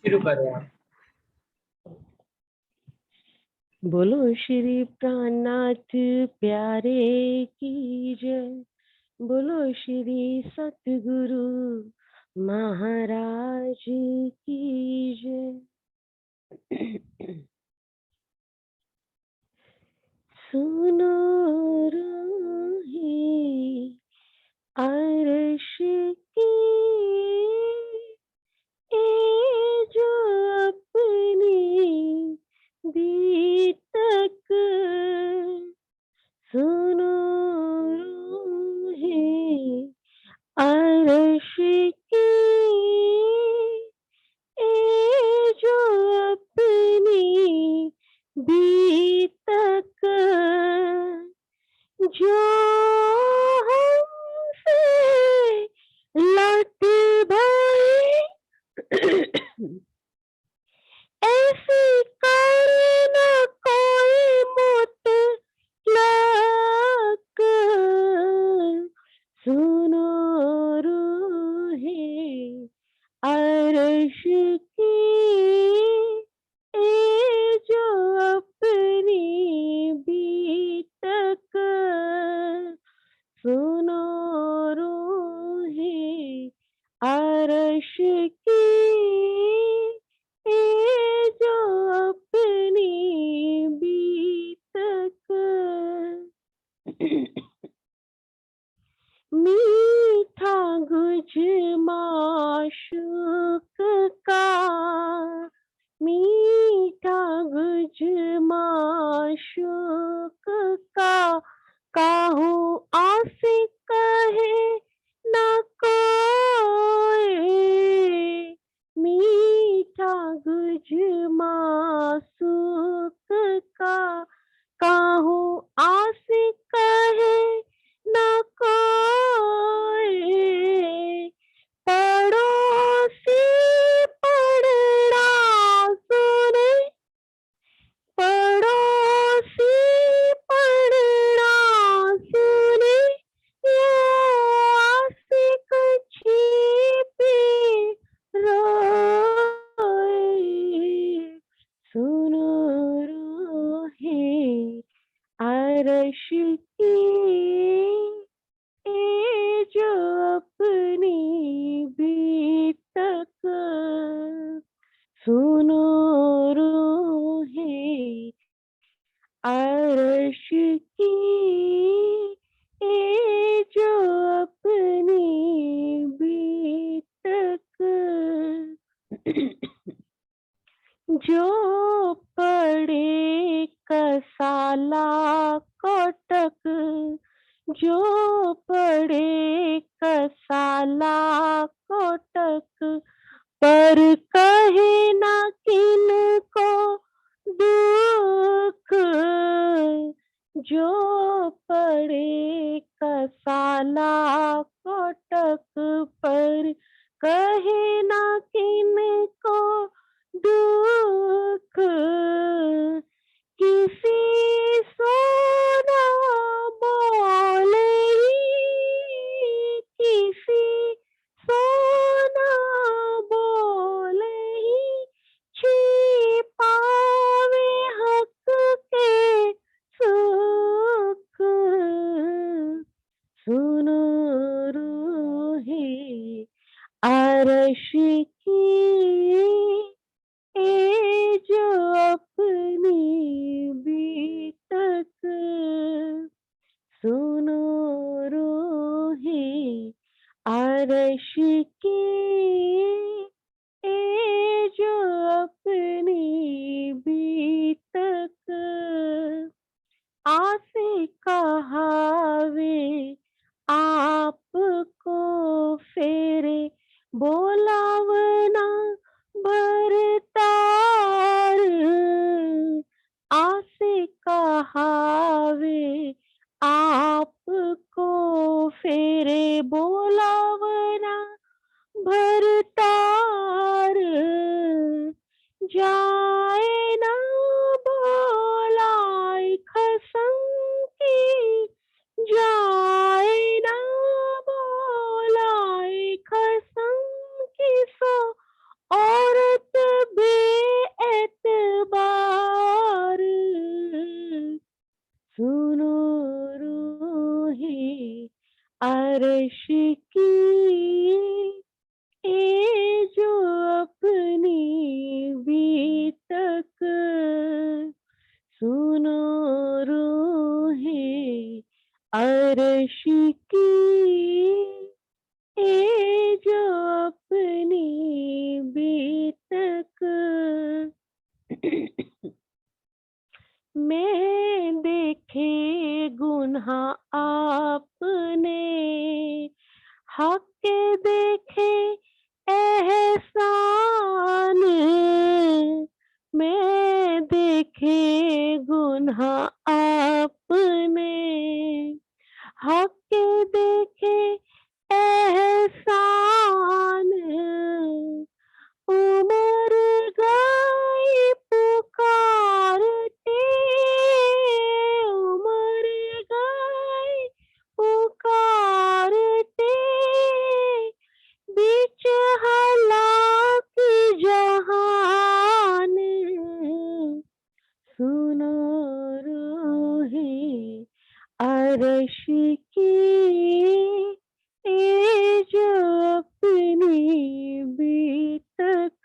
शुरू करो आप। बोलो श्री प्राणनाथ प्यारे की जय। बोलो श्री सतगुरु महाराज की जय। सुनो रूही अर्श की, ए जो अपनी बीतक, सुनो रूही अर्श की, ए जो अपनी बीतक, जो हमसे लौट भाई ऐसी करना कोई मुतलक, सुनो रूहे अर्श की, ए जो अपनी बीतक, सुनो रूहे अर्श की, ए जो अपनी बीतक। मीठा गुज माशूक का, मीठा गुज माशूक का, काहू आशिक है न कोई, मीठा गुज मासूक का, काहू आशिक है न कोई, पड़ोसी पड़ना सुने, पड़ोसी पड़ना सुने, ये आशिक छिपी रोए, सुनो रूहे अर्श की, ए जो अपनी बीतक, सुनो रूहे अर्श की, ए जो अपनी बीतक, जो पड़े कसाला कोटक, जो पड़े कसाला कोटक, पर कहे ना किनको दुख, जो पड़े कसाला कोटक, पर कहे ना किनको दुख, किसी सोना बोले ही, किसी सोना बोले ही, छिपावे हक के सुख, सुनो रूहे अर्श की, ए जो अपनी बीतक, सुनो रूहे अर्श की, ए जो अपनी बीतक, आसे कहावे आपको फेरे बोलावना भरतार, आसे कहावे आपको फेरे बोलावना भरतार, जाए ना बोलाए खसंकी, जाए ना बोलाए खसंकी, सो अर्श की ये जो अपनी बीतक, सुनो रूहे अर्श की ये जो अपनी बीतक। मैं देखे गुनाह आपने, हक के देखे एहसान। मैं देखे गुनाह आपने, हक के देखे एहसान। उमर गई पुकारते, उमर गई पुकारते, बीच हलाक जहान। सुनो रूहे अर्श की ये जो अपनी बीतक,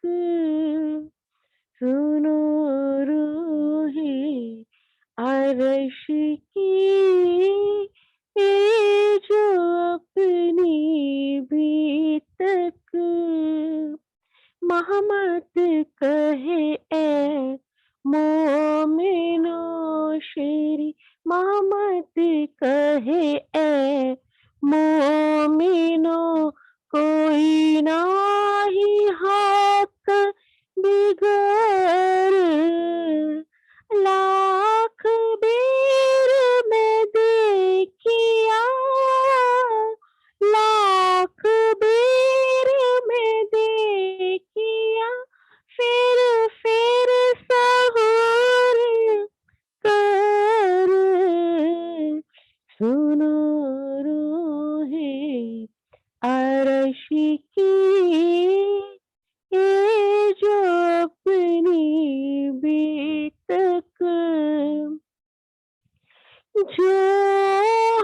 सुनो रूहे अर्श की ये जो अपनी बीतक। मोहम्मद कहे ए मोमिनो शेरी, मोहम्मद कहे ए मोमिनो कोई नाही हक बिगर, लाख बेर में देखिया, लाख बेर में देखिया, फिर सहूर कर। सुनो रूहे अर्श की ये जो अपनी बीतक, जो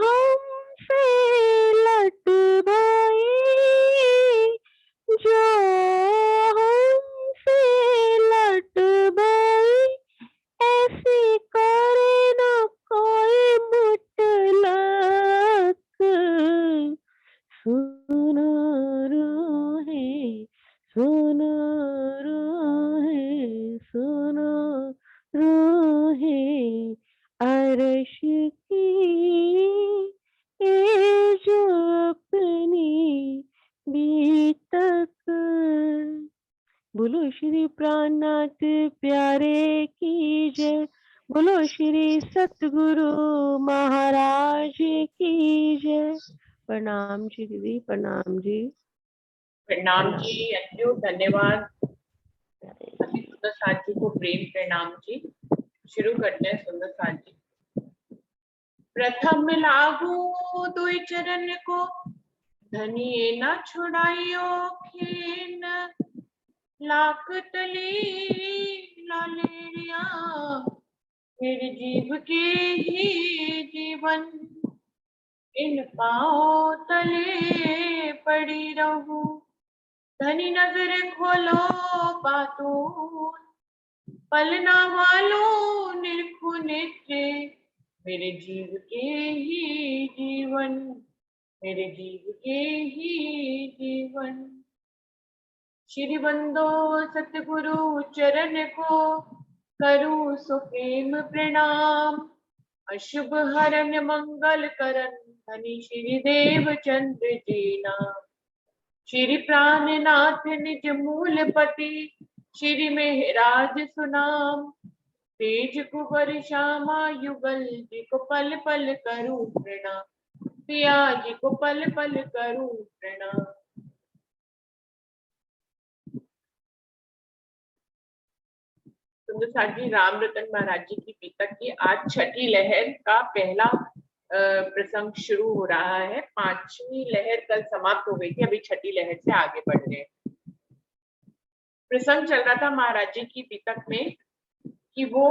हमसे लट गई, जो हमसे लट गई, ऐसी करे न कोई मुतलक। सुनो रूहे, सुनो रूहे, सुनो रूहे अर्श की ये जो अपनी बीतक। बोलो श्री प्राणनाथ प्यारे की जय, बोलो श्री सतगुरु महाराज की जय। प्रणाम जी दीदी, प्रणाम जी। प्रणाम जी अंजू, धन्यवाद। अति सुंदर साथ जी को प्रेम प्रणाम जी। शुरू करते हैं सुंदर साथ जी। प्रथम लागू दुई चरण को, धनिये न छुड़ाइयो खीन, लाख तली लालेरिया, मेरी जीव के ही जीवन, इन पाँव तले पड़ी रहूं, धनी नजर खोलो बातों, पलना वालों निरखु नेत्रे, मेरे जीव के ही जीवन, मेरे जीव के ही जीवन। श्री बंदो सतगुरु चरण को, करूं सुप्रेम प्रणाम, अशुभ हरण मंगल करन, धनी श्री देव चंद्र जी नाम। श्री प्राणनाथ निज मूलपति, श्री मेहराज सुनाम, तेज कुबर श्यामा युगल जी को पल पल करूं प्रणाम, पिया जी को पल पल करूं प्रणाम। सुंदर साथ जी राम रतन महाराज जी की बीतक की आज छठी लहर का पहला प्रसंग शुरू हो रहा है। पांचवी लहर कल समाप्त हो गई थी, अभी छठी लहर से आगे बढ़ रहे हैं। प्रसंग चल रहा था महाराज जी की बीतक में कि वो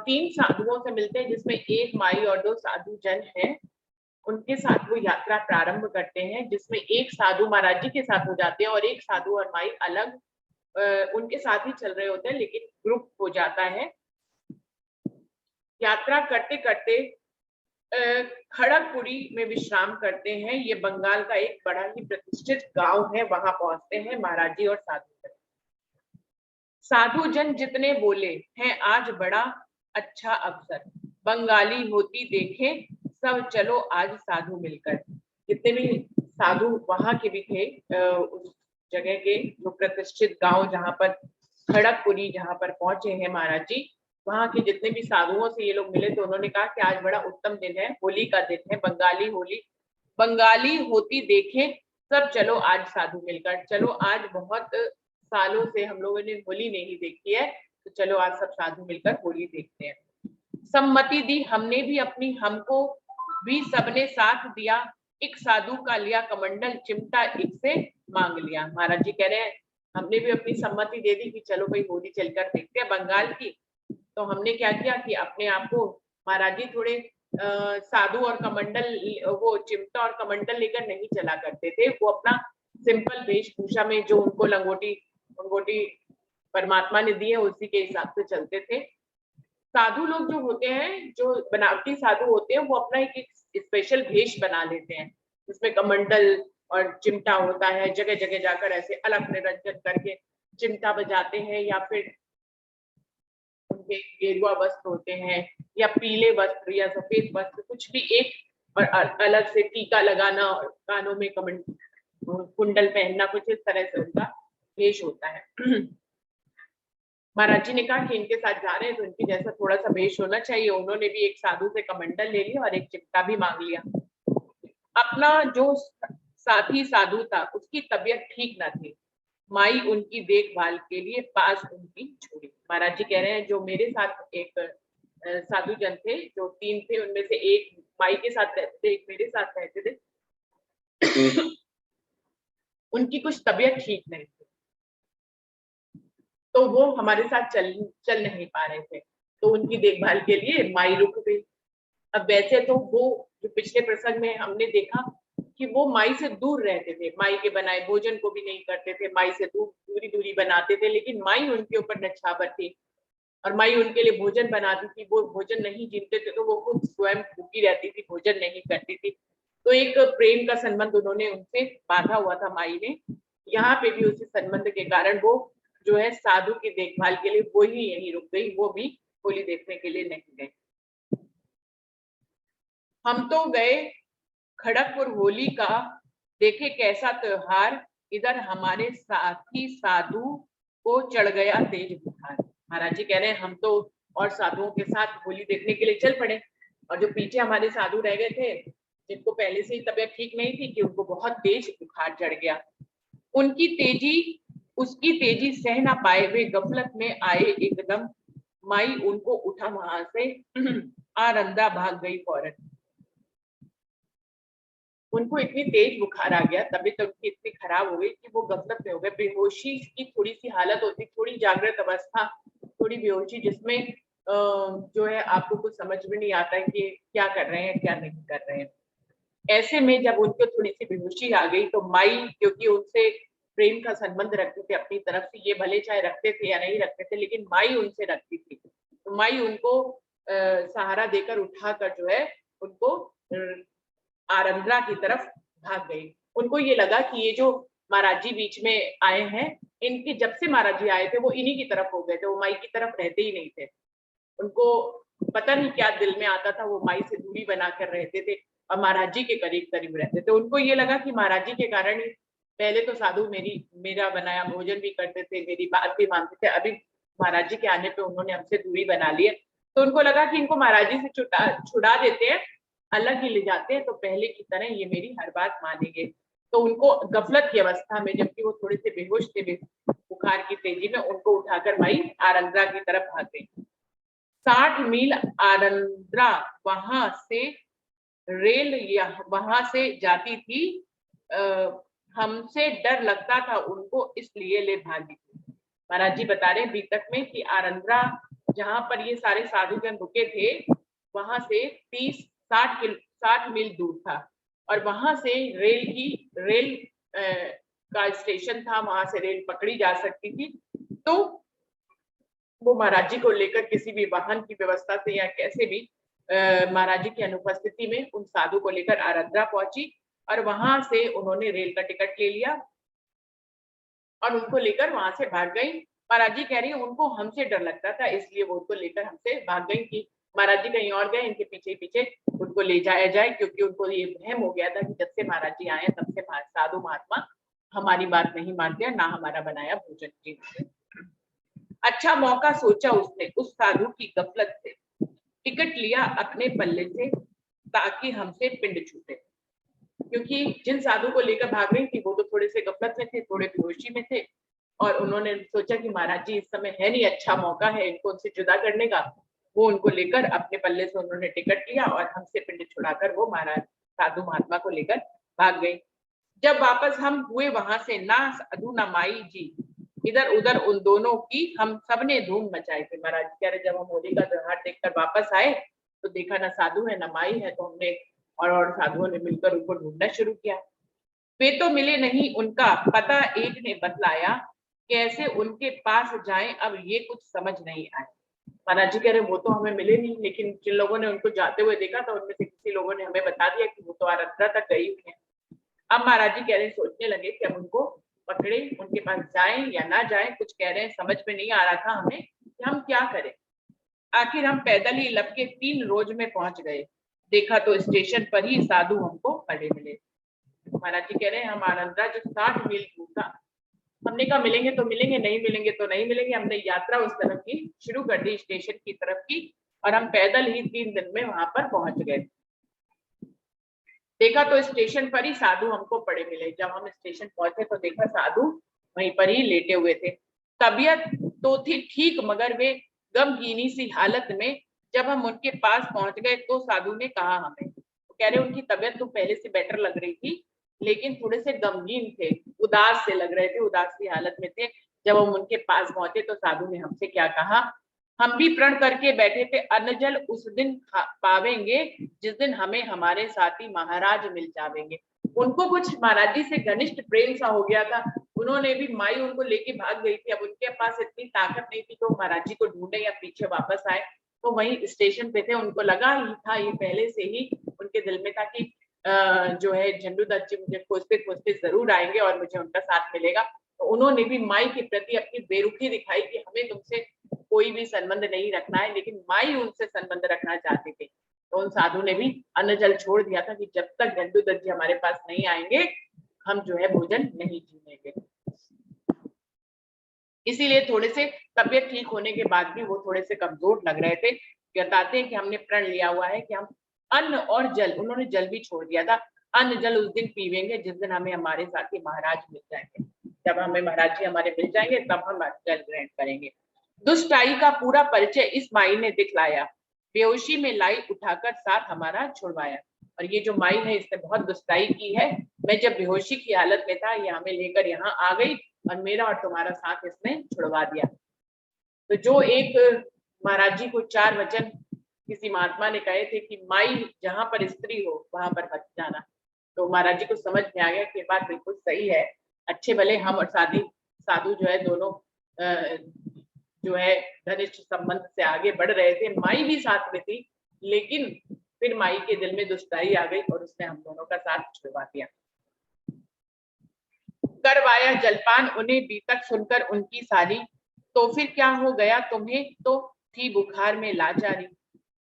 3 साधुओं से मिलते हैं, जिसमें एक माई और 2 साधु जन हैं। उनके साथ वो यात्रा प्रारंभ करते हैं, जिसमें एक साधु महाराज जी के साथ हो जाते हैं और एक साधु और माई अलग उनके साथ ही चल रहे होते हैं, लेकिन ग्रुप हो जाता है। यात्रा करते करते खड़गपुरी में विश्राम करते हैं। ये बंगाल का एक बड़ा ही प्रतिष्ठित गांव है। वहां पहुंचते हैं महाराज जी और साधु जन। साधु जन जितने बोले हैं, आज बड़ा अच्छा अवसर, बंगाली होती देखे सब चलो आज साधु मिलकर। जितने भी साधु वहां के भी थे, उस जगह के जो प्रतिष्ठित गांव जहां पर खड़गपुरी जहां पर पहुंचे हैं महाराज जी, वहां के जितने भी साधुओं से ये लोग मिले तो उन्होंने कहा कि आज बड़ा उत्तम दिन है, होली का दिन है, बंगाली होली, बंगाली होती देखे सब चलो आज साधु मिलकर। चलो आज बहुत सालों से हम लोगों ने होली नहीं देखी है, तो चलो आज सब साधु मिलकर होली देखते हैं। सम्मति दी हमने भी अपनी, हमको भी सबने साथ दिया, एक साधु का लिया कमंडल चिमटा एक से मांग लिया। महाराज जी कह रहे हैं हमने भी अपनी सम्मति दे दी कि चलो भाई होली चलकर देखते हैं बंगाल की। तो हमने क्या किया कि अपने आप को, महाराज जी थोड़े साधु और कमंडल, वो चिमटा और कमंडल लेकर नहीं चला करते थे, वो अपना सिंपल वेशभूषा में जो उनको लंगोटी परमात्मा ने दी है उसी के हिसाब से चलते थे। साधु लोग जो होते हैं, जो बनावटी साधु होते हैं, वो अपना एक स्पेशल भेष बना लेते हैं, जिसमें कमंडल और चिमटा होता है। जगह जगह जाकर ऐसे अलग निरंजन करके चिमटा बजाते हैं, या फिर उनके गेरुआ वस्त्र होते हैं या पीले वस्त्र या सफेद वस्त्र, कुछ भी एक, और अलग से टीका लगाना और कानों में कुंडल पहनना, कुछ इस तरह से उनका भेष होता है। महाराज जी ने कहा कि इनके साथ जा रहे हैं तो इनके जैसा थोड़ा सा भेष होना चाहिए। उन्होंने भी एक साधु से कमंडल ले लिया और एक चिमटा भी मांग लिया। अपना जो साथी साधु था उसकी तबीयत ठीक न थी, माई उनकी देखभाल के लिए पास उनकी छोड़ी। महाराज जी कह रहे हैं जो मेरे साथ एक साधु जन थे, जो 3 थे, उनमें से एक माई के साथ रहते थे, एक मेरे साथ रहते थे। उनकी कुछ तबीयत ठीक नहीं थी, तो वो हमारे साथ चल नहीं पा रहे थे, तो उनकी देखभाल के लिए माई रुक गई। अब वैसे तो वो जो पिछले प्रसंग में हमने देखा कि वो माई से दूर रहते थे, माई के बनाए भोजन को भी नहीं करते थे, माई से दूरी दूरी बनाते थे, लेकिन माई उनके ऊपर नछावर थी और माई उनके लिए भोजन बनाती थी। वो भोजन नहीं जीतते थे तो वो खुद स्वयं भूखी रहती थी, भोजन नहीं करती थी। तो एक प्रेम का संबंध उन्होंने उनसे बांधा हुआ था माई ने। यहाँ पे भी उसी संबंध के कारण वो जो है साधु की देखभाल के लिए वो ही यहीं रुक गई, वो भी होली देखने के लिए नहीं गए। हम तो गए खड़गपुर होली का, देखे कैसा त्योहार, इधर हमारे साथी साधु को चढ़ गया तेज बुखार। महाराज जी कह रहे हैं हम तो और साधुओं के साथ होली देखने के लिए चल पड़े, और जो पीछे हमारे साधु रह गए थे, जिनको पहले से ही तबीयत ठीक नहीं थी, कि उनको बहुत तेज बुखार चढ़ गया। उनकी तेजी उसकी तेजी सह ना पाए, वे गफलत में आए एकदम, माई उनको उठा वहां से आरंदा भाग गई फौरन। उनको इतनी तेज बुखार आ गया, तबीयत उनकी इतनी खराब हो गई कि वो गफलत में हो गए। बेहोशी की थोड़ी सी हालत होती, थोड़ी जागृत अवस्था, थोड़ी बेहोशी, जिसमें जो है आपको कुछ समझ में नहीं आता है कि क्या कर रहे हैं क्या नहीं कर रहे हैं। ऐसे में जब उनको थोड़ी सी बेहोशी आ गई तो माई, क्योंकि उनसे प्रेम का संबंध रखते थे अपनी तरफ से, ये भले चाहे रखते थे या नहीं रखते थे, लेकिन माई उनसे रखती थी, तो माई उनको सहारा देकर उठाकर जो है उनको आरंद्रा की तरफ भाग गई। उनको ये लगा कि ये जो महाराज जी बीच में आए हैं, इनके जब से महाराज जी आए थे वो इन्हीं की तरफ हो गए थे, वो माई की तरफ रहते ही नहीं थे। उनको पता नहीं क्या दिल में आता था, वो माई से दूरी बनाकर रहते थे और महाराज जी के करीब करीब रहते थे। उनको ये लगा कि महाराज जी के कारण ही, पहले तो साधु मेरा बनाया भोजन भी करते थे, मेरी बात भी मानते थे, अभी महाराज जी के आने पे उन्होंने हमसे दूरी बना ली है, तो उनको लगा कि इनको महाराज जी से छुड़ा देते हैं, अलग ही ले जाते हैं, तो पहले की तरह ये मेरी हर बात मानेंगे। तो उनको गफलत की अवस्था में, जबकि वो थोड़े से बेहोश थे बुखार की तेजी में, उनको उठाकर माई आरंद्रा की तरफ भाग गई। 60 मील आरंद्रा वहां से रेल या वहां से जाती थी, हमसे डर लगता था उनको इसलिए ले भागी थी। महाराज जी बता रहे बीतक में कि आरंद्रा जहां पर ये सारे साधुजन रुके थे, वहां से 30-60 60 मील दूर था और वहां से रेल का स्टेशन था, वहां से रेल पकड़ी जा सकती थी। तो वो महाराज जी को लेकर किसी भी वाहन की व्यवस्था से या कैसे भी महाराज जी की अनुपस्थिति में उन साधु को लेकर आराध्रा पहुंची और वहां से उन्होंने रेल का टिकट ले लिया और उनको लेकर वहां से भाग गई। महाराज जी कह रही है उनको हमसे डर लगता था, इसलिए वो उनको लेकर हमसे भाग गई कि महाराज जी कहीं और गए, इनके पीछे पीछे उनको ले जाया जाए, क्योंकि उनको ये वहम हो गया था कि जब से महाराज जी आए तब से साधु महात्मा हमारी बात नहीं मानते, ना हमारा बनाया भोजन जी। अच्छा मौका सोचा उसने उस साधु की गफलत से, टिकट लिया अपने पल्ले से ताकि हमसे पिंड छूटे, क्योंकि जिन साधु को लेकर भाग रही थी वो तो थोड़े से गफलत में थे, थोड़े बेहोशी में थे और उन्होंने सोचा कि महाराज जी इस समय है नहीं, अच्छा मौका है इनको उनसे जुदा करने का। वो उनको लेकर अपने पल्ले से उन्होंने टिकट लिया और हमसे पिंड छुड़ाकर वो महाराज साधु महात्मा को लेकर भाग गई। जब वापस हम हुए वहां से, ना साधु ना माई जी, इधर उधर उन दोनों की हम सबने धूम मचाई थी। महाराज कह रहे जब हम होली का त्योहार देखकर वापस आए तो देखा ना साधु है ना माई है, तो हमने और साधुओं ने मिलकर उनको ढूंढना शुरू किया। वे तो मिले नहीं, उनका पता एक ने बतलाया, कैसे उनके पास जाएं अब ये कुछ समझ नहीं आया। महाराज जी कह रहे वो तो हमें मिले नहीं, लेकिन जिन लोगों ने उनको जाते हुए देखा था उनमें से किसी लोगों ने हमें बता दिया कि वो तो आराध्रा तक गई हुई है। अब महाराज जी कह रहे सोचने लगे कि अब उनको पकड़े, उनके पास जाएं या ना जाएं, कुछ कह रहे हैं समझ में नहीं आ रहा था हमें कि हम क्या करें। आखिर हम पैदल ही लपके 3 रोज में पहुंच गए। देखा तो स्टेशन पर ही साधु हमको पड़े मिले। महाराज जी कह रहे हैं हम आराध्रा जो 60 मील दूर था, हमने कहा मिलेंगे तो मिलेंगे, नहीं मिलेंगे तो नहीं मिलेंगे। हमने यात्रा उस तरफ की शुरू कर दी, स्टेशन की तरफ की, और हम पैदल ही 3 दिन में वहां पर पहुंच गए। देखा तो स्टेशन पर ही साधु हमको पड़े मिले। जब हम स्टेशन पहुंचे तो देखा साधु वहीं पर ही लेटे हुए थे। तबीयत तो थी ठीक, मगर वे गमगीनी सी हालत में। जब हम उनके पास पहुंच गए तो साधु ने कहा हमें, तो कह रहे उनकी तबीयत तो पहले से बेटर लग रही थी, लेकिन थोड़े से गमगीन थे, उदास से लग रहे थे, उदास सी हालत में थे। जब हम उनके पास पहुंचे तो साधु ने हमसे क्या कहा, हम भी प्रण करके बैठे थे अन्न जल उस दिन पावेंगे जिस दिन हमें हमारे साथी महाराज मिल जावेंगे। उनको कुछ महाराज जी से घनिष्ठ प्रेम सा हो गया था। उन्होंने भी, माई उनको लेके भाग गई थी, अब उनके पास इतनी ताकत नहीं थी तो महाराज जी को ढूंढे या पीछे वापस आए। तो वहीं स्टेशन पे थे, उनको लगा ही था, ये पहले से ही उनके दिल में था कि जो है झंडू दत्त जी मुझे खोजते खोजते जरूर आएंगे और मुझे उनका साथ मिलेगा। तो उन्होंने भी माई के प्रति अपनी बेरुखी दिखाई कि हमें तुमसे कोई भी संबंध नहीं रखना है, लेकिन माई उनसे संबंध रखना चाहते थे। तो उन साधु ने भी अन्न जल छोड़ दिया था कि जब तक झंडू दत्त जी हमारे पास नहीं आएंगे हम जो है भोजन नहीं जीनेंगे। इसीलिए थोड़े से तबियत ठीक होने के बाद भी वो थोड़े से कमजोर लग रहे थे। बताते हैं कि हमने प्रण लिया हुआ है कि हम अन्न और जल, उन्होंने जल भी छोड़ दिया था, अन्न जल उस दिन पीवेंगे जिस दिन हमें हमारे साथी महाराज मिल जाएंगे। जब हमें महाराज जी हमारे मिल जाएंगे तब हम जल ग्रहण करेंगे। दुष्टाई का पूरा परिचय इस माई ने दिखलाया, बेहोशी में लाई उठाकर साथ हमारा छुड़वाया। और ये जो माई है इसने बहुत दुष्टाई की है। मैं जब बेहोशी की हालत में था ये हमें लेकर यहाँ आ गई और मेरा और तुम्हारा साथ इसने छुड़वा दिया। तो जो एक महाराज जी को 4 वचन किसी महात्मा ने कहे थे कि माई जहां पर स्त्री हो वहां पर मत जाना, तो महाराज जी को समझ में आ गया कि बात बिल्कुल सही है। अच्छे भले हम और साधु जो है दोनों जो है घनिष्ठ संबंध से आगे बढ़ रहे थे, माई भी साथ में थी, लेकिन फिर माई के दिल में दुष्टाई आ गई और उसने हम दोनों का साथ छुड़वा दिया। करवाया जलपान उन्हें बीतक सुनकर उनकी सारी, तो फिर क्या हो गया तुम्हें, तो थी बुखार में लाचारी।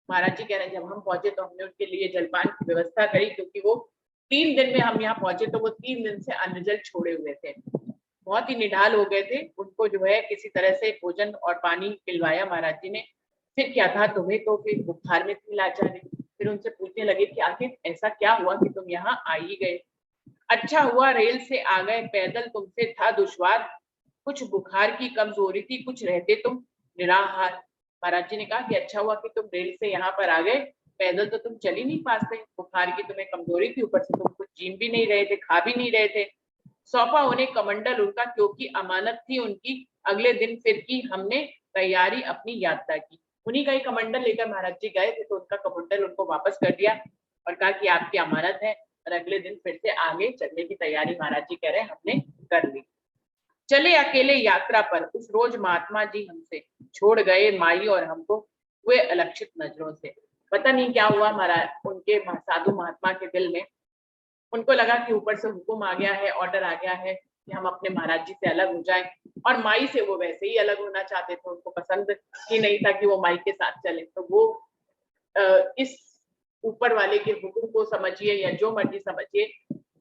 महाराज जी कह रहे हैं जब हम पहुंचे तो हमने उनके लिए जलपान की व्यवस्था करी, क्योंकि वो 3 दिन में हम यहाँ पहुंचे तो वो 3 दिन से अन्न जल छोड़े हुए थे, बहुत ही निढाल हो गए थे। उनको जो है किसी तरह से भोजन और पानी पिलवाया महाराज जी ने। फिर क्या था तुम्हें, तो फिर बुखार में थी लाचारी। फिर उनसे पूछने लगे कि आखिर ऐसा क्या हुआ कि तुम यहाँ आ ही गए। अच्छा हुआ रेल से आ गए, पैदल तुमसे था दुश्वार, कुछ बुखार की कमजोरी थी, कुछ रहते तुम निराहार। महाराज जी ने कहा कि अच्छा हुआ कि तुम रेल से यहाँ पर आ गए, पैदल तो तुम चल ही नहीं पाते, बुखार की तुम्हें कमजोरी थी, ऊपर से तुम कुछ जीम भी नहीं रहे थे, खा भी नहीं रहे थे। सौंपा उन्हें कमंडल उनका, क्योंकि अमानत थी उनकी, अगले दिन फिर की हमने तैयारी अपनी यात्रा की। उन्हीं का ही कमंडल लेकर महाराज जी गए थे, तो उनका कमंडल उनको वापस कर दिया। और कहा कि आपकी अमानत है, और अगले दिन फिर से आगे चलने की तैयारी महाराज जी कह रहे हैं हमने कर ली। चले अकेले यात्रा पर, उस रोज महात्मा जी हमसे छोड़ गए माई और हमको हुए अलक्षित नजरों से। पता नहीं क्या हुआ महाराज उनके साधु महात्मा के दिल में, उनको लगा कि ऊपर से हुक्म आ गया है, ऑर्डर आ गया है कि हम अपने महाराज जी से अलग हो जाएं, और माई से वो वैसे ही अलग होना चाहते थे, उनको पसंद ही नहीं था कि वो माई के साथ चले। तो वो इस ऊपर वाले के हुक्म को समझिए या जो मर्जी समझिए,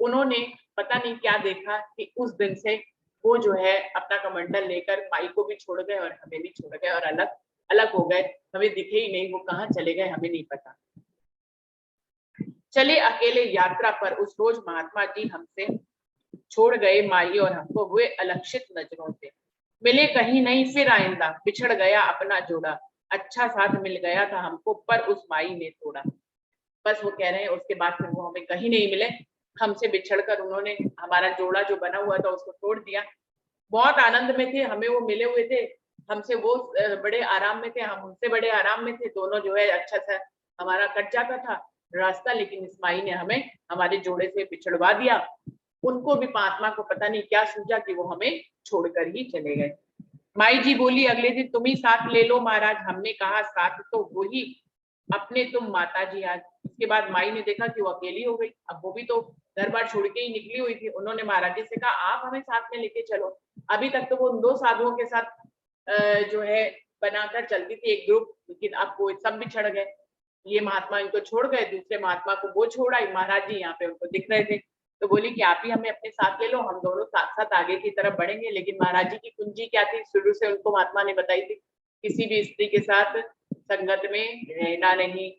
उन्होंने पता नहीं क्या देखा कि उस दिन से वो जो है अपना कमंडल लेकर माई को भी छोड़ गए और हमें भी छोड़ गए, और अलग अलग हो गए, हमें दिखे ही नहीं, वो कहाँ चले गए हमें नहीं पता। चले अकेले यात्रा पर, उस रोज महात्मा जी हमसे छोड़ गए माई और हमको हुए अलक्षित नजरों से। मिले कहीं नहीं फिर आइंदा, बिछड़ गया अपना जोड़ा, अच्छा साथ मिल गया था हमको पर उस माई ने तोड़ा। बस वो कह रहे हैं उसके बाद फिर वो हमें कहीं नहीं मिले, हमसे बिछड़कर उन्होंने हमारा जोड़ा जो बना हुआ था उसको तोड़ दिया। बहुत आनंद में थे, हमें वो मिले हुए थे, हमसे वो बड़े आराम में थे, हम उनसे बड़े आराम में थे, दोनों जो है अच्छा सा हमारा कट जाता था रास्ता, लेकिन इस माई ने हमें हमारे जोड़े से बिछड़वा दिया। उनको भी परमात्मा को पता नहीं क्या सूझा कि वो हमें छोड़कर ही चले गए। माई जी बोली अगले दिन तुम ही साथ ले लो महाराज, हमने कहा साथ तो वो ही अपने तुम माता जी आज। इसके बाद माई ने देखा कि वो अकेली हो गई, अब वो भी तो घर बार छोड़ के ही निकली हुई थी। उन्होंने महाराज जी से कहा आप हमें साथ में लेके चलो। अभी तक तो वो उन दो साधुओं के साथ जो है बनाकर चलती थी एक ग्रुप, लेकिन अब वो सब बिछड़ गए, ये महात्मा इनको छोड़ गए, दूसरे महात्मा को वो छोड़ आई, महाराज जी यहाँ पे उनको दिख रहे थे। तो बोली कि आप ही हमें अपने साथ ले लो, हम दोनों साथ साथ आगे की तरफ बढ़ेंगे। लेकिन महाराज जी की कुंजी क्या थी, शुरू से उनको महात्मा ने बताई थी, किसी भी स्त्री के साथ संगत में रहना नहीं।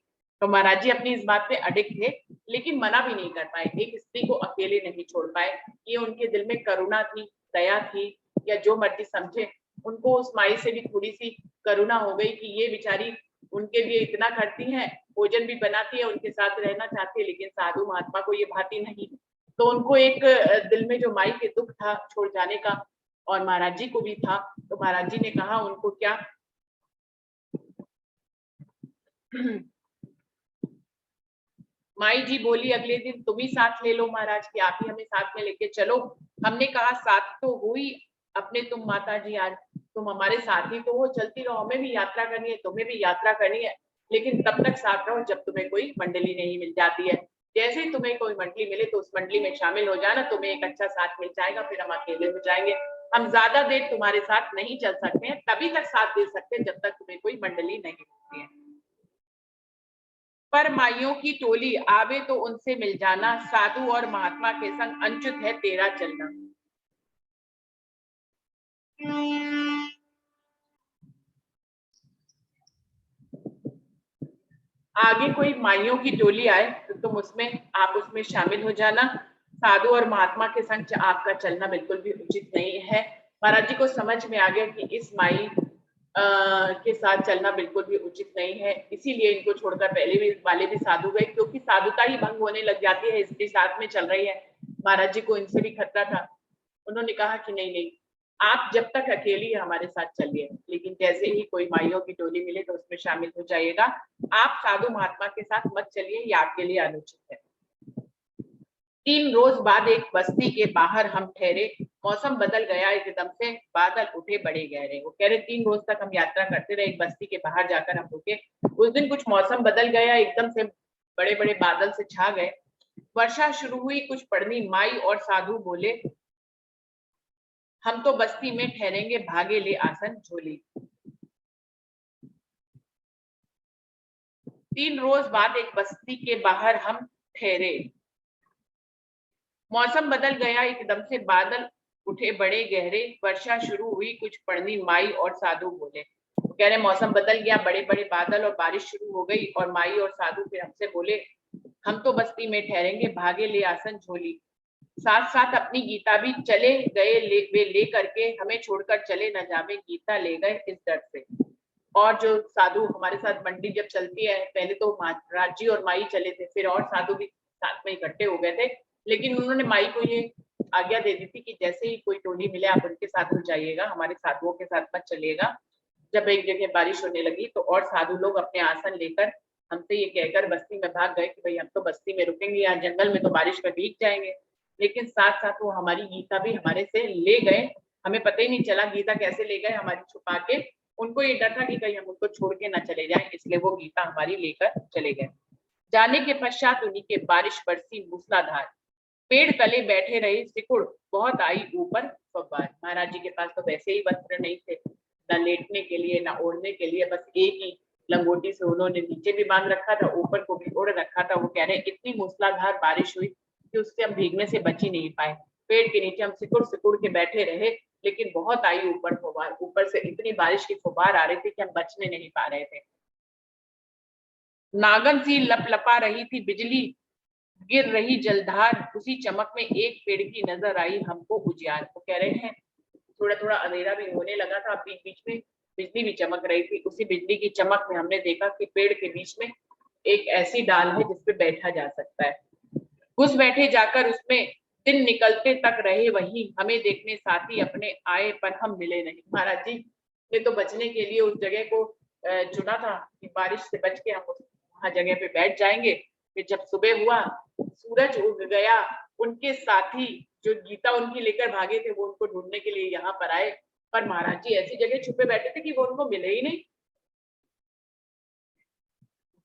तो महाराज जी अपनी इस बात पे अडिग थे, लेकिन मना भी नहीं कर पाए, एक स्त्री को अकेले नहीं छोड़ पाए। ये उनके दिल में करुणा थी, दया थी, या जो मर्जी समझे, उनको उस माई से भी थोड़ी सी करुणा हो गई कि ये बेचारी उनके लिए इतना करती है, भोजन भी बनाती है, उनके साथ रहना चाहती है, लेकिन साधु महात्मा को ये भाती नहीं। तो उनको एक दिल में जो माई के दुख था छोड़ जाने का, और महाराज जी को भी था, तो महाराज जी ने कहा उनको क्या माई जी बोली अगले दिन तुम ही साथ ले लो महाराज, कि आप ही हमें साथ में लेके चलो। हमने कहा साथ तो हुई अपने तुम माता जी आज, तुम हमारे साथ ही तो हो, चलती रहो, हमें भी यात्रा करनी है, तुम्हें भी यात्रा करनी है, लेकिन तब तक साथ रहो जब तुम्हें कोई मंडली नहीं मिल जाती है। जैसे ही तुम्हें कोई मंडली मिले तो उस मंडली में शामिल हो जाना, तुम्हें एक अच्छा साथ मिल जाएगा, फिर हम अकेले हो जाएंगे। हम ज्यादा देर तुम्हारे साथ नहीं चल सकते हैं, तभी तक साथ दे सकते हैं जब तक तुम्हें कोई मंडली नहीं मिलती है। पर माइयों की टोली आवे तो उनसे मिल जाना, साधु और महात्मा के संग अंचुत है तेरा चलना। आगे कोई माइयों की टोली आए तो तुम उसमें आप उसमें शामिल हो जाना, साधु और महात्मा के संग आपका चलना बिल्कुल भी उचित नहीं है। महाराज जी को समझ में आ गया कि इस माई के साथ चलना बिल्कुल भी उचित नहीं है, इसीलिए इनको छोड़कर पहले भी वाले भी साधु गए, क्योंकि साधुता ही भंग होने लग जाती है, इसके साथ में चल रही है। महाराज जी को इनसे भी खतरा था, उन्होंने कहा कि नहीं नहीं, आप जब तक अकेली हमारे साथ चलिए, लेकिन जैसे ही कोई माइयों की टोली मिले तो उसमें शामिल हो जाइएगा, आप साधु महात्मा के साथ मत चलिए, ये आपके लिए अनुचित है। 3 रोज बाद एक बस्ती के बाहर हम ठहरे, मौसम बदल गया एकदम से, बादल उठे बड़े गहरे। वो कह रहे 3 रोज तक हम यात्रा करते रहे, एक बस्ती के बाहर जाकर हम रुके, उस दिन कुछ मौसम बदल गया, एकदम से बड़े बड़े बादल से छा गए, वर्षा शुरू हुई कुछ पड़नी, माई और साधु बोले हम तो बस्ती में ठहरेंगे, भागे ले आसन झोली। 3 रोज बाद एक बस्ती के बाहर हम ठहरे, मौसम बदल गया एकदम से, बादल उठे बड़े गहरे, वर्षा शुरू हुई कुछ पड़नी, माई और साधु बोले। कह रहे मौसम बदल गया, बड़े बड़े बादल और बारिश शुरू हो गई, और माई और साधु फिर हमसे बोले हम तो बस्ती में ठहरेंगे, भागे ले आसन झोली। साथ साथ अपनी गीता भी चले गए, वे ले करके हमें छोड़कर चले न जावे, गीता ले गए इस डर से। और जो साधु हमारे साथ मंडी जब चलती है, पहले तो महाराज जी और माई चले थे, फिर और साधु भी साथ में इकट्ठे हो गए थे, लेकिन उन्होंने माई को ये आज्ञा दे दी थी कि जैसे ही कोई टोली मिले आप उनके साथ हो जाइएगा, हमारे साधुओं के साथ मत चलिएगा। जब एक जगह बारिश होने लगी तो और साधु लोग अपने आसन लेकर हमसे ये कहकर बस्ती में भाग गए कि भाई हम तो बस्ती में रुकेंगे, यहाँ जंगल में तो बारिश में भीग जाएंगे। लेकिन साथ साथ वो हमारी गीता भी हमारे से ले गए। हमें पता ही नहीं चला गीता कैसे ले गए हमारी छुपा के। उनको ये डर था कि कहीं हम उनको छोड़ के ना चले जाएं, इसलिए वो गीता हमारी लेकर चले गए। जाने के पश्चात उन्हीं के बारिश बरसी मूसलाधार, पेड़ तले बैठे रहे सिकुड़, बहुत आई ऊपर फव्वार। महाराज जी के पास तो वैसे ही वस्त्र नहीं थे, ना लेटने के लिए ना ओढ़ने के लिए, बस एक ही लंगोटी से उन्होंने नीचे भी बांध रखा था, ऊपर को भी ओढ़ रखा था। वो कह रहे इतनी मूसलाधार बारिश हुई कि उससे हम भीगने से बच ही नहीं पाए। पेड़ के नीचे हम सिकुड़ सिकुड़ के बैठे रहे, लेकिन बहुत आई ऊपर फुहार, ऊपर से इतनी बारिश की फुहार आ रही थी कि हम बचने नहीं पा रहे थे। नागन सी लपलपा रही थी बिजली, गिर रही जलधार, उसी चमक में एक पेड़ की नजर आई हमको उजियार। वो कह रहे हैं थोड़ा थोड़ा अंधेरा भी होने लगा था, बीच बीच में बिजली भी चमक रही थी। उसी बिजली की चमक में हमने देखा कि पेड़ के बीच में एक ऐसी डाल है जिसपे बैठा जा सकता है। घुस बैठे जाकर उसमें, दिन निकलते तक रहे वहीं, हमें देखने साथी अपने आए पर हम मिले नहीं। महाराज जी ने तो बचने के लिए उस जगह को चुना था कि बारिश से बच के हम वहां जगह पे बैठ जाएंगे। फिर जब सुबह हुआ, सूरज उग गया, उनके साथी जो गीता उनकी लेकर भागे थे वो उनको ढूंढने के लिए यहाँ पर आए, पर महाराज जी ऐसी जगह छुपे बैठे थे कि वो उनको मिले ही नहीं।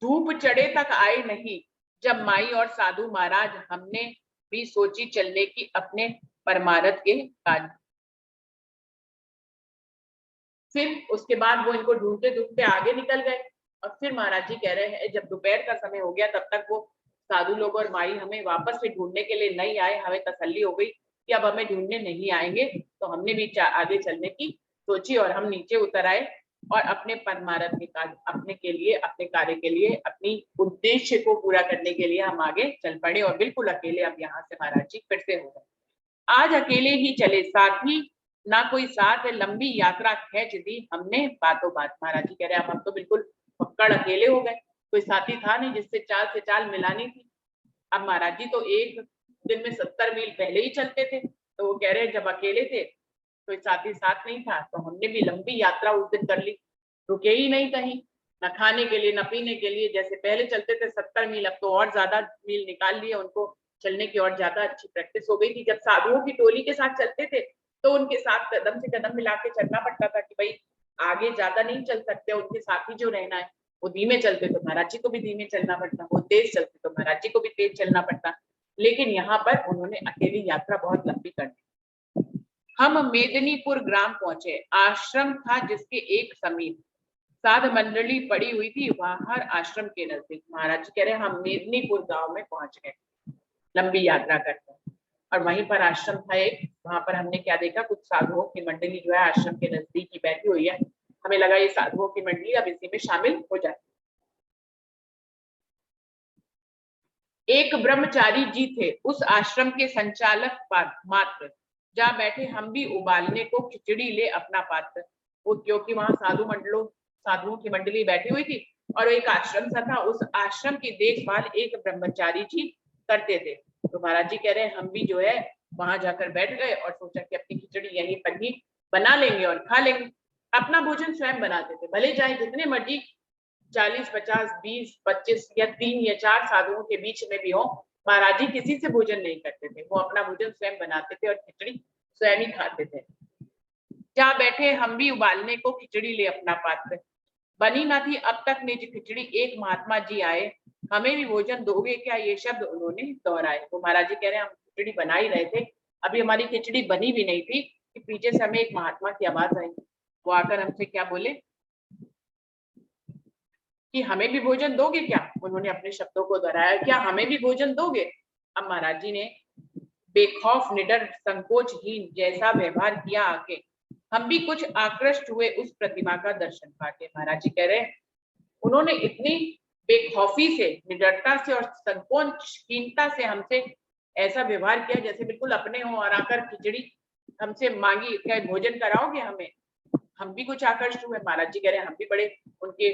धूप चढ़े तक आए नहीं, जब माई और साधु महाराज, हमने भी सोची चलने की अपने परमारथ के काज। फिर उसके बाद वो इनको ढूंढते ढूंढते आगे निकल गए। और फिर महाराज जी कह रहे हैं जब दोपहर का समय हो गया तब तक वो साधु लोग और माई हमें वापस से ढूंढने के लिए नहीं आए। हमें तसल्ली हो गई कि अब हमें ढूंढने नहीं आएंगे, तो हमने भी आगे चलने की सोची और हम नीचे उतर आए और अपने परमारथ के कार्य, अपने के लिए, अपने कार्य के लिए, अपनी उद्देश्य को पूरा करने के लिए हम आगे चल पड़े और बिल्कुल अकेले अब यहाँ से महाराज जी फिर से हो गए। आज अकेले ही चले, साथी ना कोई साथ है, लंबी यात्रा खींच दी हमने बातों बात। महाराज जी कह रहे हम तो बिल्कुल पक्कड़ अकेले हो गए, कोई साथी था नहीं जिससे चाल से चाल मिलानी थी। अब महाराज जी तो एक दिन में 70 मील पहले ही चलते थे, तो वो कह रहे जब अकेले थे कोई साथी साथ नहीं था, तो हमने भी लंबी यात्रा उस दिन कर ली, रुके ही नहीं कहीं, न खाने के लिए न पीने के लिए। जैसे पहले चलते थे 70 मील, अब तो और ज्यादा मील निकाल लिए, उनको चलने की और ज्यादा अच्छी प्रैक्टिस हो गई थी। जब साधुओं की टोली के साथ चलते थे तो उनके साथ कदम से कदम मिला के चलना पड़ता था कि भाई आगे ज्यादा नहीं चल सकते, उनके साथ ही जो रहना है। वो धीमे चलते तो महाराज जी को भी धीमे चलना पड़ता, वो तेज चलते तो महाराज जी को भी तेज चलना पड़ता। लेकिन यहाँ पर उन्होंने अकेली यात्रा बहुत लंबी कर दी। हम मेदिनीपुर ग्राम पहुंचे, आश्रम था जिसके एक समीप साध मंडली पड़ी हुई थी, वहां आश्रम के नजदीक। महाराज जी कह रहे हम मेदिनीपुर गांव में पहुंच गए लंबी यात्रा करते, और वहीं पर आश्रम था एक। वहां पर हमने क्या देखा, कुछ साधुओं की मंडली जो है आश्रम के नजदीक ही बैठी हुई है। हमें लगा ये साधुओं की मंडली अब इसी में शामिल हो जाए। एक ब्रह्मचारी जी थे उस आश्रम के संचालक मात्र, जा बैठे हम भी उबालने को खिचड़ी ले अपना पात्र। वो क्योंकि वहां साधुओं की मंडली बैठी हुई थी और एक आश्रम सा था, उस आश्रम की देखभाल एक ब्रह्मचारी जी करते थे। तो महाराज जी कह रहे हैं हम भी जो है वहां जाकर बैठ गए और सोचा कि अपनी खिचड़ी यहीं पर ही बना लेंगे और खा लेंगे। अपना भोजन स्वयं बनाते थे, भले चाहे जितने मर्जी 40, 50, 20, 25 या 3 या 4 साधुओं के बीच में भी हो, महाराज जी किसी से भोजन नहीं करते थे। वो अपना भोजन स्वयं बनाते थे और खिचड़ी स्वयं ही खाते थे। जहाँ बैठे हम भी उबालने को खिचड़ी ले अपना पात्र, बनी ना थी अब तक निज खिचड़ी, एक महात्मा जी आए, हमें भी भोजन दोगे क्या, ये शब्द उन्होंने दोहराए। तो महाराज जी कह रहे हैं हम खिचड़ी बना ही रहे थे, अभी हमारी खिचड़ी बनी भी नहीं थी कि पीछे से हमें एक महात्मा की आवाज आई। वो आकर हमसे क्या बोले कि हमें भी भोजन दोगे क्या। उन्होंने अपने शब्दों को दोहराया, क्या हमें भी भोजन दोगे। अब महाराज जी ने बेखौफ निडर संकोचहीन जैसा व्यवहार किया आके, हम भी कुछ आकृष्ट हुए उस प्रतिमा का दर्शन पाके। महाराज जी कह रहे हैं उन्होंने इतनी बेखौफी से, निडरता से और संकोचहीनता से हमसे ऐसा व्यवहार किया जैसे बिल्कुल अपने हो, और आकर खिचड़ी हमसे मांगी, क्या भोजन कराओगे हमें। हम भी कुछ आकर्षित हुए। महाराज जी कह रहे हैं हम भी बड़े उनके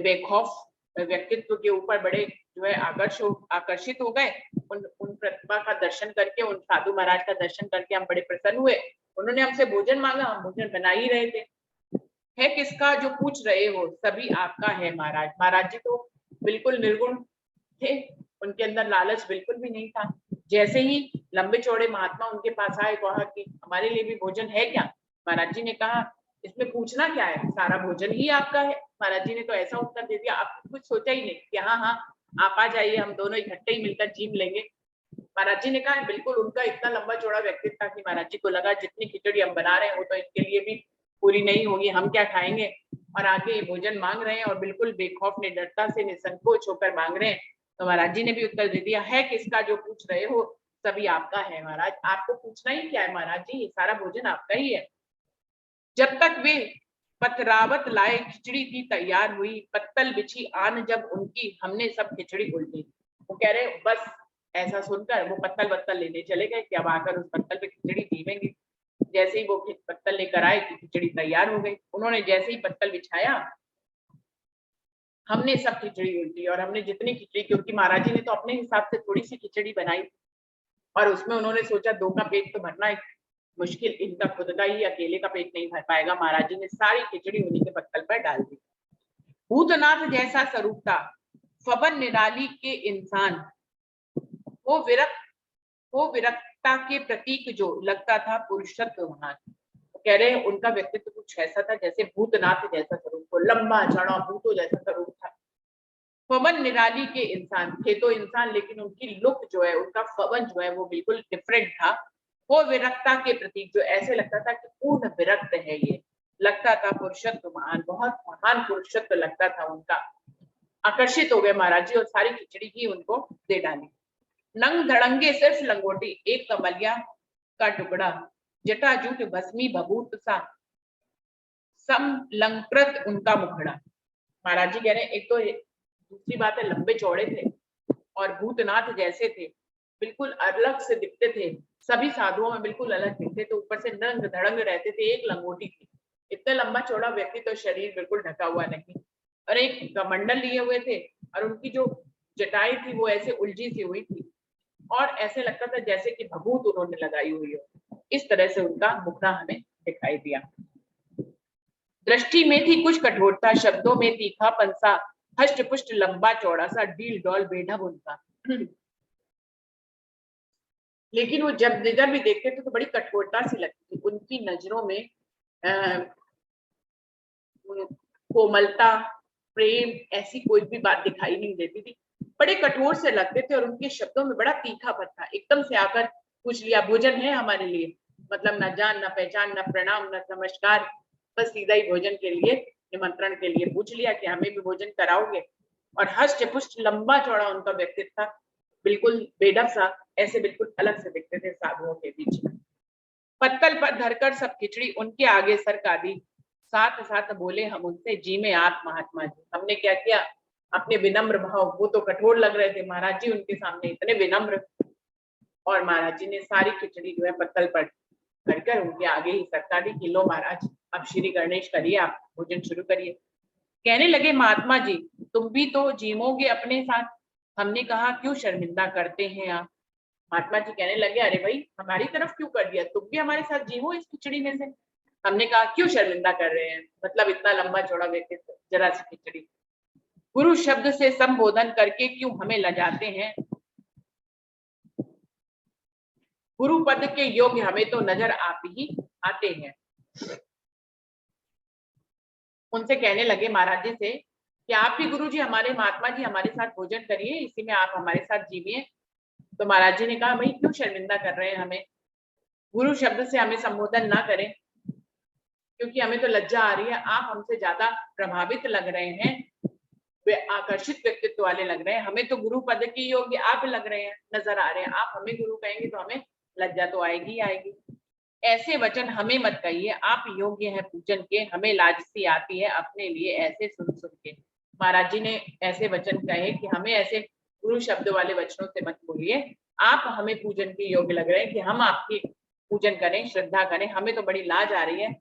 बेखौफ व्यक्तित्व के ऊपर बड़े जो है आकर्षित हो गए। उन प्रतिभा का दर्शन करके, उन साधु महाराज का दर्शन करके हम बड़े प्रसन्न हुए। उन्होंने हमसे भोजन मांगा, हम भोजन बना ही रहे थे। है किसका जो पूछ रहे हो, सभी आपका है महाराज। महाराज जी तो बिल्कुल निर्गुण थे, उनके अंदर लालच बिल्कुल भी नहीं था। जैसे ही लंबे चौड़े महात्मा उनके पास आए, कहा कि हमारे लिए भी भोजन है क्या? महाराज जी ने कहा इसमें पूछना क्या है, सारा भोजन ही आपका है। महाराज जी ने तो ऐसा उत्तर दे दिया, आपने कुछ सोचा ही नहीं कि हाँ हाँ आप आ जाइए, हम दोनों इकट्ठे ही मिलकर जीम लेंगे। महाराज जी ने कहा बिल्कुल, उनका इतना लंबा चौड़ा व्यक्तित्व था कि महाराज जी को लगा जितनी खिचड़ी हम बना रहे हैं वो तो इनके लिए भी पूरी नहीं होगी, हम क्या खाएंगे। और आगे ये भोजन मांग रहे हैं और बिल्कुल बेखौफ निडरता से निसंकोच होकर मांग रहे हैं। तो महाराज जी ने भी उत्तर दे दिया, है किसका जो पूछ रहे हो, सभी आपका है महाराज, आपको पूछना ही क्या है महाराज जी, ये सारा भोजन आपका ही है। जब तक वे पतरावत लाए खिचड़ी थी तैयार हुई, पत्तल बिछी आन जब उनकी, हमने सब खिचड़ी उल्टी। वो कह रहे बस ऐसा सुनकर वो पत्तल वत्तल लेने चले गए कि अब आकर उस पत्तल पे खिचड़ी पीवेंगे। जैसे ही वो पत्तल लेकर आए कि खिचड़ी तैयार हो गई, उन्होंने जैसे ही पत्तल बिछाया हमने सब खिचड़ी उल्टी। और हमने जितनी खिचड़ी, क्योंकि महाराज जी ने तो अपने हिसाब से थोड़ी सी खिचड़ी बनाई और उसमें उन्होंने सोचा दो का पेट तो भरना है मुश्किल, इनका खुद का ही अकेले का पेट नहीं भर पाएगा। महाराज जी ने सारी खिचड़ी उन्हीं के पत्तल पर डाल दी। भूतनाथ जैसा स्वरूप था, फबन निराली के इंसान, वो विरक्त, वो विरक्ता के प्रतीक जो लगता था पुरुषत्व महान। कह रहे हैं उनका व्यक्तित्व कुछ ऐसा था जैसे भूतनाथ जैसा स्वरूप हो, लंबा चौड़ा भूतों जैसा स्वरूप था। फवन निराली के इंसान थे तो इंसान, लेकिन उनकी लुक जो है, उनका फवन जो है वो बिल्कुल डिफरेंट था। वो विरक्ता के प्रतीक, जो ऐसे लगता था कि पूर्ण विरक्त है ये, लगता था पुरुषत्व महान, बहुत महान पुरुषत्व लगता था उनका। आकर्षित हो गए महाराज जी और सारी खिचड़ी ही उनको दे डाली। नंग धड़ंगे सिर्फ लंगोटी, एक कमलिया का टुकड़ा, जटाजूट भस्मी भभूत सा, समलंकृत उनका मुखड़ा। महाराज जी कह रहे हैं एक तो दूसरी बात है लंबे चौड़े थे और भूतनाथ जैसे थे, बिल्कुल अलग से दिखते थे, सभी साधुओं में बिल्कुल अलग दिखते थे। ऊपर से नंग धड़ंग रहते थे, एक लंगोटी थी। इतना लंबा चौड़ा व्यक्ति तो शरीर बिल्कुल ढका हुआ नहीं, और एक कमंडल लिए हुए थे और उनकी जो जटाई थी वो ऐसे उलझी सी हुई थी और ऐसे लगता था जैसे कि भभूत उन्होंने लगाई हुई हो। इस तरह से उनका मुखड़ा हमें दिखाई दिया। दृष्टि में थी कुछ कठोरता, शब्दों में तीखा पंसा, हष्ट पुष्ट लंबा चौड़ा सा, डील डॉल बेढब उनका। लेकिन वो जब जिधर भी देखते थे तो बड़ी कठोरता सी लगती थी उनकी नजरों में। कोमलता, प्रेम, ऐसी कोई भी बात दिखाई नहीं देती थी, बड़े कठोर से लगते थे और उनके शब्दों में बड़ा तीखापन था। एकदम से आकर पूछ लिया भोजन है हमारे लिए, मतलब न जान न पहचान न प्रणाम न नमस्कार, बस सीधा ही भोजन के लिए, निमंत्रण के लिए पूछ लिया कि हमें भी भोजन कराओगे। और हष्ट पुष्ट लंबा चौड़ा उनका व्यक्तित्व था, बिल्कुल बेढब सा, ऐसे बिल्कुल अलग से दिखते थे साधुओं के बीच में। पत्तल पर धरकर सब खिचड़ी उनके आगे सरका दी, साथ साथ बोले हम उनसे, जी में आप महात्मा जी। हमने क्या किया, अपने विनम्र भाव, वो तो कठोर लग रहे थे महाराज जी उनके सामने इतने विनम्र, और महाराज जी ने सारी खिचड़ी जो है पत्तल पर भरकर उनके आगे ही सरका दी कि लो महाराज अब श्री गणेश करिए, आप भोजन शुरू करिए। कहने लगे महात्मा जी तुम भी तो जीमोगे अपने साथ। हमने कहा क्यों शर्मिंदा करते हैं आप। महात्मा जी कहने लगे अरे भाई हमारी तरफ क्यों कर दिया, तुम भी हमारे साथ जीवो इस खिचड़ी में से। हमने कहा क्यों शर्मिंदा कर रहे हैं, मतलब इतना लंबा चौड़ा व्यक्तित्व, जरा सी खिचड़ी। गुरु शब्द से संबोधन करके क्यों हमें लजाते हैं, गुरु पद के योग्य हमें तो नजर आप ही आते हैं। उनसे कहने लगे महाराज जी से कि आप भी गुरु जी, हमारे महात्मा जी हमारे साथ भोजन करिए, इसी में आप हमारे साथ जीविए। तो महाराज जी ने कहा भाई क्यों शर्मिंदा कर रहे हैं हमें, गुरु शब्द से हमें संबोधन ना करें, क्योंकि हमें तो लज्जा आ रही है, आप हमसे ज्यादा प्रभावित लग रहे हैं, वे आकर्षित व्यक्तित्व वाले लग रहे हैं, हमें तो गुरु पद की योग्य आप लग रहे हैं, नजर आ रहे हैं, आप हमें गुरु कहेंगे तो हमें लज्जा तो आएगी ही आएगी। ऐसे वचन हमें मत कहिए, आप योग्य हैं पूजन के, हमें लाज सी आती है अपने लिए ऐसे सुन सुन के। महाराज जी ने ऐसे वचन कहे कि हमें ऐसे गुरु शब्द वाले वचनों से मत बोलिए, आप हमें पूजन के योग्य लग रहे हैं कि हम आपकी पूजन करें, श्रद्धा करें, हमें तो बड़ी लाज आ रही है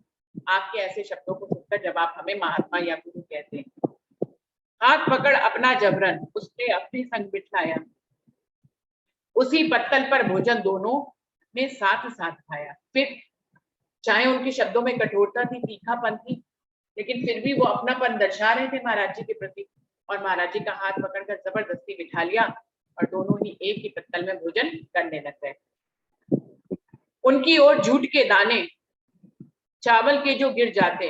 आपके ऐसे शब्दों को सुनकर जब आप हमें महात्मा या गुरु कहते हैं। हाथ पकड़ अपना जबरन उसने अपने संग बिठाया, उसी पत्तल पर भोजन दोनों ने साथ साथ खाया। फिर चाहे उनके शब्दों में कठोरता थी, तीखापन थी, लेकिन फिर भी वो अपनापन दर्शा रहे थे महाराज जी के प्रति, और महाराज जी का हाथ पकड़कर जबरदस्ती बिठा लिया और दोनों ही एक ही पत्तल में भोजन करने लग गए। उनकी ओर जूट के दाने चावल के जो गिर जाते,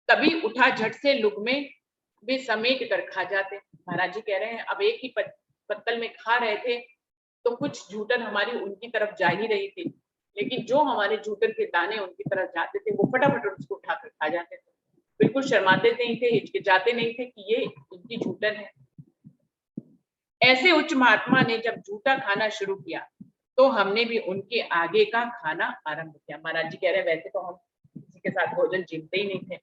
कभी उठा झट से लुगमे वे समेट कर खा जाते। महाराज जी कह रहे हैं अब एक ही पत्तल में खा रहे थे तो कुछ झूठन हमारी उनकी तरफ जा ही रही थी, लेकिन जो हमारे झूठन के दाने उनकी तरफ जाते थे वो फटाफट उसको उठाकर खा जाते थे, बिल्कुल शर्माते नहीं थे, हिचकिचाते नहीं थे कि ये इनकी झूठन है। ऐसे उच्च महात्मा ने जब जूठा खाना शुरू किया तो हमने भी उनके आगे का खाना आरंभ किया। महाराज जी कह रहे हैं वैसे तो हम किसी के साथ भोजन जीतते ही नहीं थे,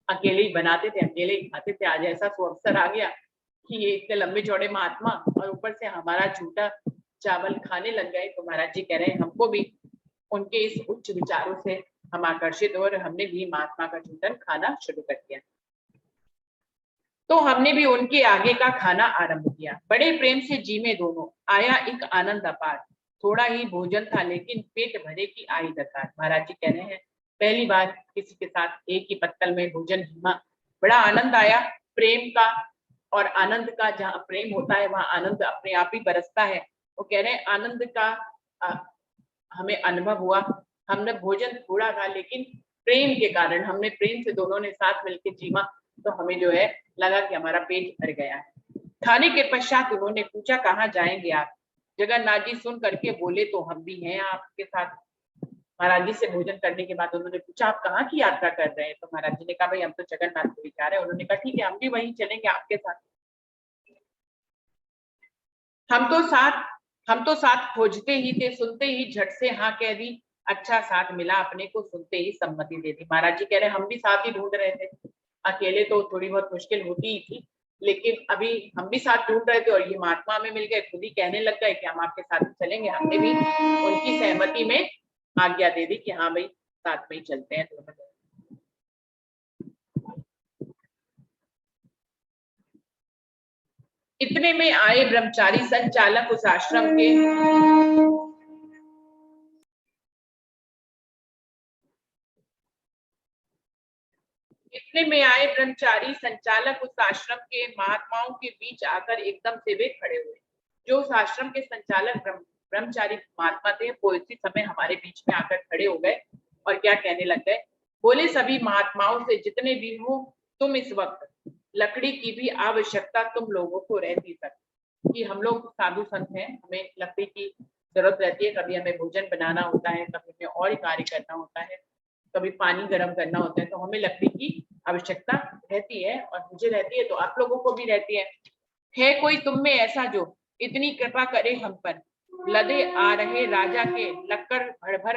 अकेले ही बनाते थे, अकेले ही खाते थे। आज ऐसा अवसर आ गया कि ये इतने लंबे चौड़े महात्मा और ऊपर से हमारा जूठा चावल खाने लग गए। तो महाराज जी कह रहे हैं हमको भी उनके इस उच्च विचारों से हम आकर्षित और हमने भी महात्मा का जूठन खाना शुरू कर दिया। तो हमने भी उनके आगे का खाना आरंभ किया। बड़े प्रेम से जी में दोनों आया एक आनंद अपार, थोड़ा ही भोजन था लेकिन पेट भरे की आई दरकार। महाराज जी कह रहे हैं पहली बार किसी के साथ एक ही पत्तल में भोजन जीमा, बड़ा आनंद आया प्रेम का। और आनंद का जहाँ प्रेम होता है वहां आनंद अपने आप ही बरसता है। वो कह रहे हैं आनंद का हमें अनुभव हुआ। हमने भोजन थोड़ा था लेकिन प्रेम के कारण, हमने प्रेम से दोनों ने साथ मिलकर जीमा तो हमें जो है लगा कि हमारा पेट भर गया है। खाने के पश्चात उन्होंने पूछा कहाँ जाएंगे आप? जगन्नाथ जी सुन करके बोले तो हम भी हैं आपके साथ। महाराज जी से भोजन करने के बाद उन्होंने पूछा आप कहाँ की यात्रा कर रहे हैं? तो महाराज जी ने कहा भाई हम तो जगन्नाथपुरी जा रहे हैं। उन्होंने कहा ठीक है हम भी वहीं चलेंगे आपके साथ। हम तो साथ खोजते ही थे, सुनते ही झट से हाँ कह दी, अच्छा साथ मिला अपने को, सुनते ही सम्मति दे दी। महाराज जी कह रहे हम भी साथ ही ढूंढ रहे थे, अकेले तो थोड़ी बहुत मुश्किल होती ही थी, लेकिन अभी हम भी साथ ढूंढ रहे थे और ये महात्मा हमें मिल गए, खुद ही कहने लग गए कि हम आपके साथ चलेंगे। हमने भी उनकी सहमति में आज्ञा दे दी कि हाँ भाई साथ में ही चलते हैं। इतने में आए ब्रह्मचारी संचालक उस आश्रम के। इतने में आए ब्रह्मचारी संचालक उस आश्रम के महात्माओं के बीच आकर एकदम से वे खड़े हुए। जो उस आश्रम के संचालक ब्रह्मचारी महात्मा थे वो इसी समय हमारे बीच में आकर खड़े हो गए और क्या कहने लग गए, बोले सभी महात्माओं से जितने भी हो तुम इस वक्त लकड़ी की भी आवश्यकता तुम लोगों को रहती तक, कि हम लोग साधु संत हैं, हमें लकड़ी की जरूरत रहती है, कभी हमें भोजन बनाना होता है, कभी हमें और कार्य करना होता है, कभी पानी गर्म करना होता है, तो हमें लकड़ी की आवश्यकता रहती है और मुझे रहती है तो आप लोगों को भी रहती है कोई तुम में ऐसा जो इतनी कृपा करे हम पर, लदे आ रहे राजा के लक्कड़ भर भर